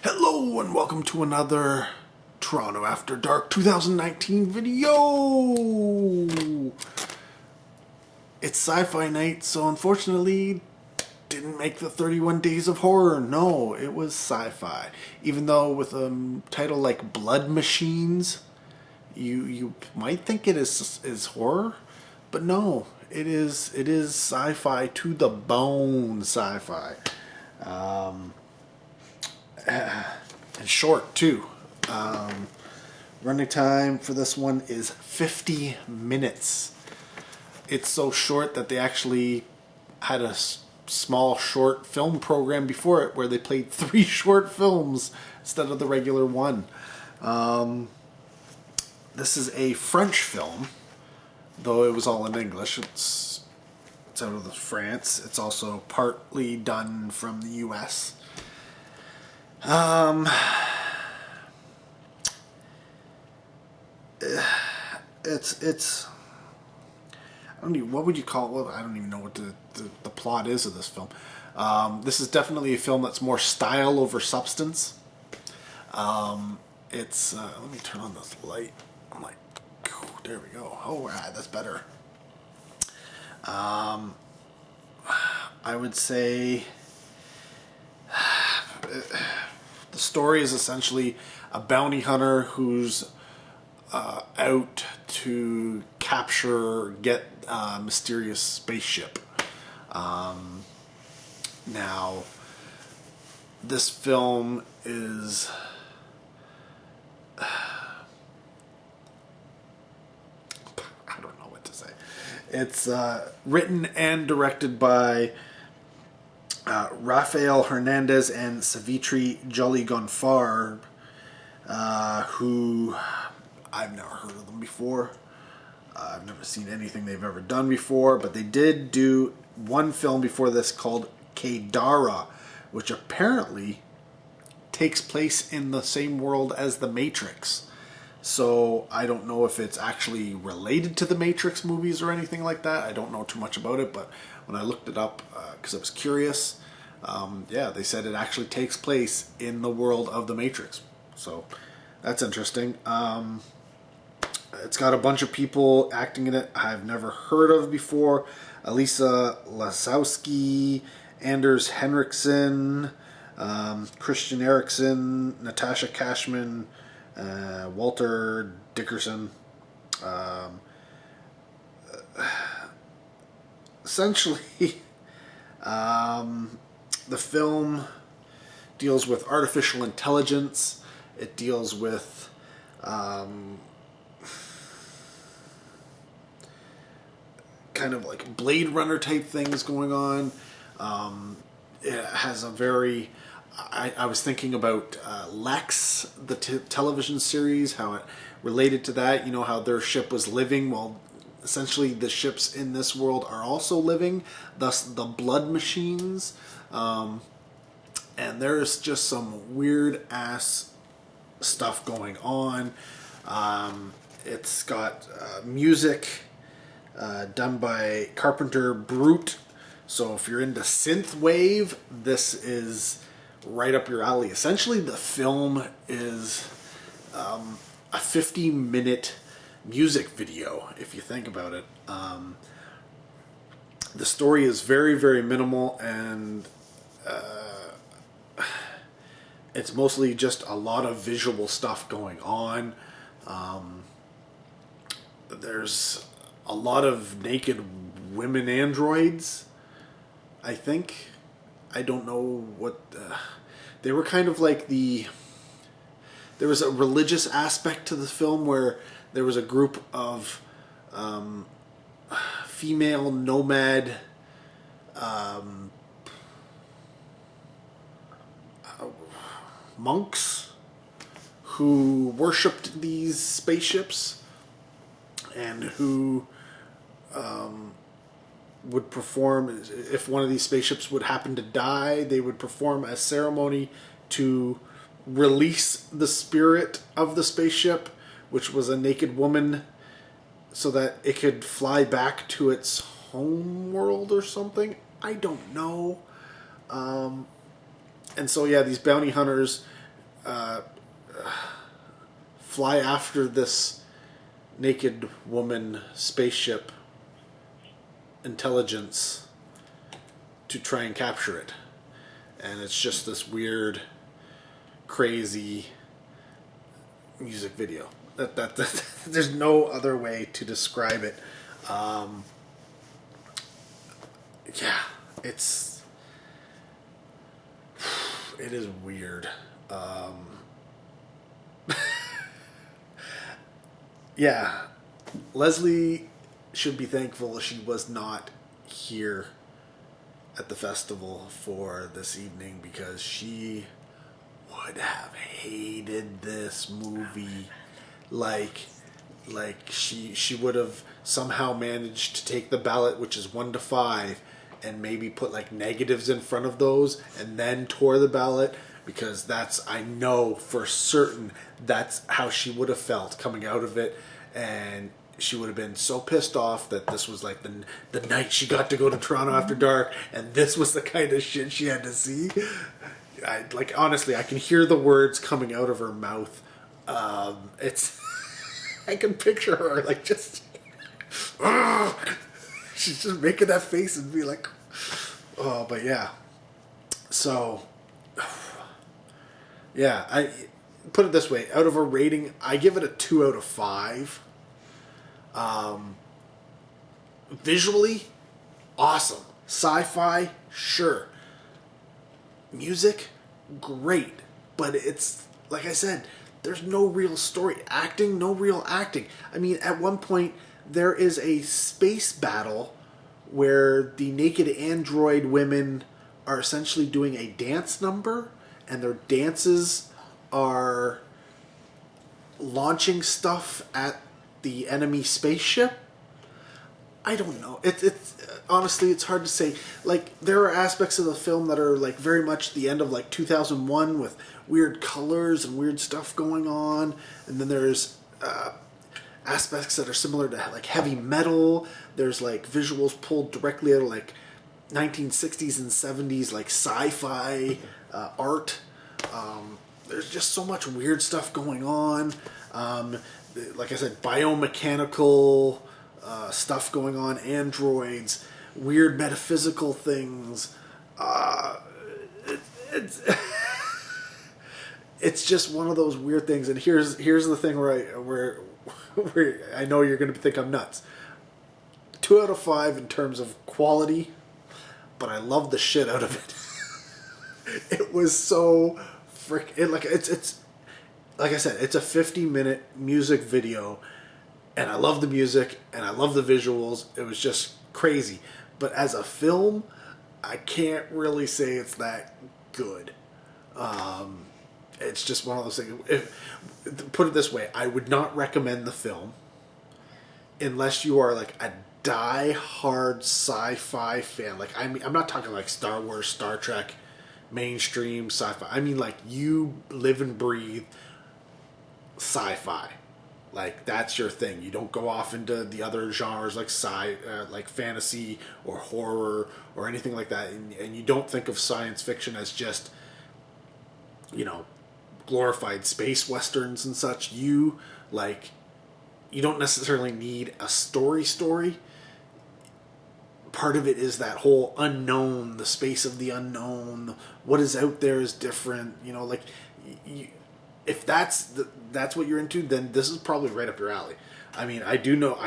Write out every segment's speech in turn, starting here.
Hello and welcome to another Toronto After Dark 2019 video! It's sci-fi night, so unfortunately didn't make the 31 Days of Horror. No, it was sci-fi. Even though with a title like Blood Machines, you might think it is horror, but no, it is sci-fi to the bone sci-fi. And short too. Running time for this one is 50 minutes. It's so short that they actually had a small short film program before it where they played 3 short films instead of the regular one. This is a French film, though it was all in English. It's out of France. It's also partly done from the US. It's I don't even, what would you call it? Well, I don't even know what the plot is of this film. This is definitely a film that's more style over substance. Let me turn on this light. I'm like, there we go. Oh, that's better. I would say the story is essentially a bounty hunter who's out to get a mysterious spaceship. Now, this film is I don't know what to say. It's written and directed by Rafael Hernandez and Savitri Joly-Gonfar, who I've never heard of them before. I've never seen anything they've ever done before, but they did do one film before this called Kedara, which apparently takes place in the same world as The Matrix. So I don't know if it's actually related to the Matrix movies or anything like that. I don't know too much about it, but when I looked it up, because I was curious, they said it actually takes place in the world of the Matrix. So that's interesting. It's got a bunch of people acting in it I've never heard of before. Elisa Lasowski, Anders Henriksen, Christian Eriksen, Natasha Cashman, Walter Dickerson. Essentially, the film deals with artificial intelligence. It deals with kind of like Blade Runner type things going on. It has a very... I was thinking about Lex, the television series, how it related to that. You know, how their ship was living. Well, essentially the ships in this world are also living, thus the blood machines. And there's just some weird ass stuff going on. It's got music done by Carpenter Brute. So if you're into synthwave, this is right up your alley. Essentially, the film is a 50-minute music video, if you think about it. The story is very, very minimal, and it's mostly just a lot of visual stuff going on. There's a lot of naked women androids, I think. I don't know what... they were kind of like the... There was a religious aspect to the film where there was a group of female nomad monks who worshipped these spaceships and who would perform, if one of these spaceships would happen to die, they would perform a ceremony to release the spirit of the spaceship, which was a naked woman, so that it could fly back to its home world or something. I don't know. And so, yeah, these bounty hunters fly after this naked woman spaceship intelligence to try and capture it. And it's just this weird, crazy music video. That there's no other way to describe it. Yeah, it is weird. Yeah, Leslie should be thankful she was not here at the festival for this evening, because she would have hated this movie. Like she would have somehow managed to take the ballot, which is 1 to 5, and maybe put like negatives in front of those and then tore the ballot, because I know for certain that's how she would have felt coming out of it. And she would have been so pissed off that this was like the night she got to go to Toronto After Dark, and this was the kind of shit she had to see. Honestly, I can hear the words coming out of her mouth. It's I can picture her like just she's just making that face and be like, oh, but yeah. So yeah, I put it this way, out of a rating, I give it a 2 out of 5. Visually, awesome. Sci-fi, sure. Music, great. But it's, like I said, there's no real story. Acting, no real acting. I mean, at one point, there is a space battle where the naked android women are essentially doing a dance number, and their dances are launching stuff at the enemy spaceship. I don't know. It's honestly, it's hard to say. Like, there are aspects of the film that are like very much the end of like 2001 with weird colors and weird stuff going on, and then there's aspects that are similar to like heavy metal. There's like visuals pulled directly out of like 1960s and 70s like sci-fi art. There's just so much weird stuff going on. Like I said, biomechanical stuff going on, androids, weird metaphysical things. It's it's just one of those weird things. And here's the thing where I know you're going to think I'm nuts. 2 out of 5 in terms of quality, but I love the shit out of it. It was so it's like I said, it's a 50-minute music video, and I love the music and I love the visuals. It was just crazy. But as a film, I can't really say it's that good. It's just one of those things. Put it this way, I would not recommend the film unless you are like a die-hard sci-fi fan. Like, I mean, I'm not talking like Star Wars, Star Trek, mainstream sci-fi. I mean, like, you live and breathe sci-fi. Like, that's your thing. You don't go off into the other genres like like fantasy or horror or anything like that. And you don't think of science fiction as just, glorified space westerns and such. You don't necessarily need a story. Part of it is that whole unknown, the space of the unknown. What is out there is different. If that's what you're into, then this is probably right up your alley. I mean, I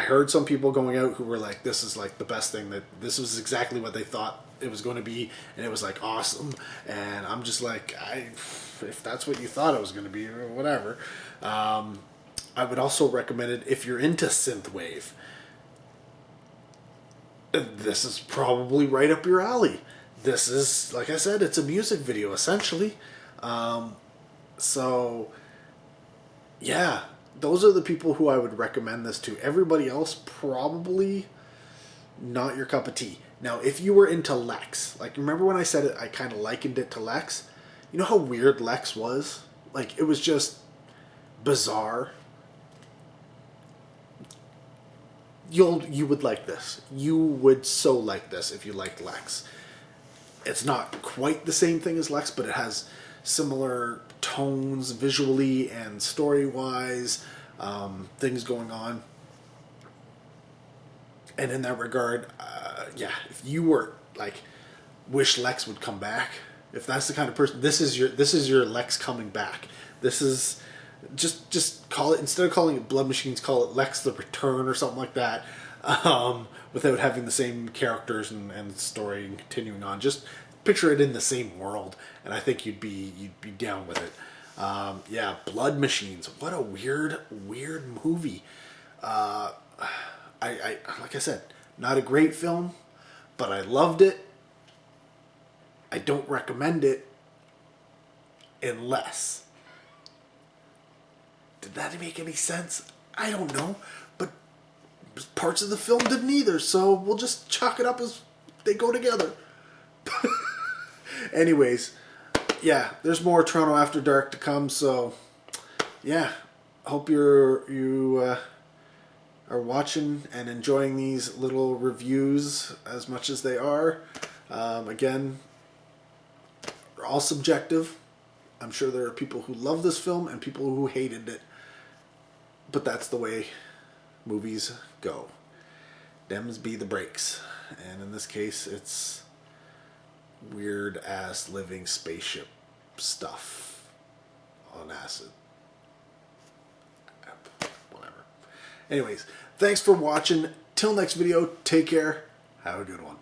heard some people going out who were like, this is like the best thing, that this was exactly what they thought it was going to be, and it was like awesome. And I'm just like, if that's what you thought it was going to be, or whatever. I would also recommend it if you're into synthwave. This is probably right up your alley. This is, like I said, it's a music video essentially. So, yeah, those are the people who I would recommend this to. Everybody else, probably not your cup of tea. Now, if you were into Lex, like, remember when I said it, I kind of likened it to Lex? You know how weird Lex was? Like, it was just bizarre. You would like this. You would so like this if you liked Lex. It's not quite the same thing as Lex, but it has similar tones visually and story-wise, things going on. And in that regard, yeah, if you were like, wish Lex would come back, if that's the kind of person, this is your Lex coming back. This is just call it, instead of calling it Blood Machines, call it Lex the Return or something like that, without having the same characters and story and continuing on. Just picture it in the same world, and I think you'd be down with it. Yeah, Blood Machines. What a weird movie. I like I said, not a great film, but I loved it. I don't recommend it unless. Did that make any sense? I don't know, but parts of the film didn't either, so we'll just chalk it up as they go together. Anyways, yeah, there's more Toronto After Dark to come, so yeah, hope you are watching and enjoying these little reviews as much as they are. Again, they're all subjective. I'm sure there are people who love this film and people who hated it, but that's the way movies go. Dems be the breaks, and in this case, it's weird ass living spaceship stuff on acid. Whatever. Anyways, thanks for watching. Till next video, take care. Have a good one.